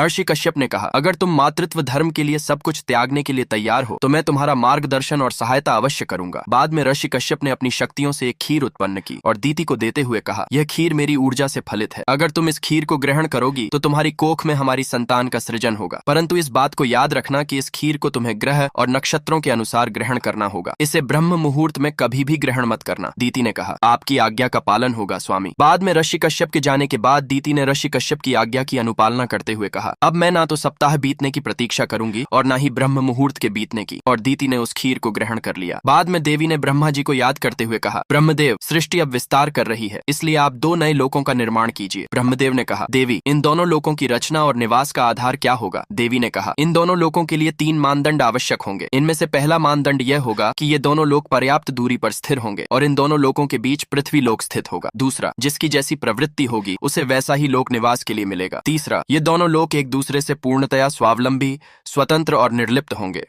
ऋषि कश्यप ने कहा, अगर तुम मातृत्व धर्म के लिए सब कुछ त्यागने के लिए तैयार हो तो मैं तुम्हारा मार्गदर्शन और सहायता अवश्य करूंगा। बाद में ऋषि कश्यप ने अपनी शक्तियों से एक खीर उत्पन्न की और दीति को देते हुए कहा, यह खीर मेरी ऊर्जा से फलित है। अगर तुम इस खीर को ग्रहण करोगी तो तुम्हारी कोख में हमारी संतान का सृजन होगा, परंतु इस बात को याद रखना कि इस खीर को तुम्हें ग्रह और नक्षत्रों के अनुसार ग्रहण करना होगा। इसे ब्रह्म मुहूर्त में कभी भी ग्रहण मत करना। दीति ने कहा, आपकी आज्ञा का पालन होगा स्वामी। बाद में ऋषि कश्यप के जाने के बाद दीति ने ऋषि कश्यप की आज्ञा की अनुपालना करते हुए कहा, अब मैं ना तो सप्ताह बीतने की प्रतीक्षा करूंगी और ना ही ब्रह्म मुहूर्त के बीतने की। और दीति ने उस खीर को ग्रहण कर लिया। बाद में देवी ने ब्रह्मा जी को याद करते हुए कहा, ब्रह्मदेव, सृष्टि अब विस्तार कर रही है, इसलिए आप 2 नए लोकों का निर्माण कीजिए। ब्रह्मदेव ने कहा, देवी, इन दोनों लोकों की रचना और निवास का आधार क्या होगा? देवी ने कहा, इन दोनों लोकों के लिए 3 मानदंड आवश्यक होंगे। इनमें से पहला मानदंड यह होगा कि ये दोनों लोक पर्याप्त दूरी पर स्थिर होंगे और इन दोनों लोकों के बीच पृथ्वी लोक स्थित होगा। दूसरा, जिसकी जैसी प्रवृत्ति होगी उसे वैसा ही लोक निवास के लिए मिलेगा। तीसरा, ये दोनों लोक एक दूसरे से पूर्णतया स्वावलंबी, स्वतंत्र और निर्लिप्त होंगे।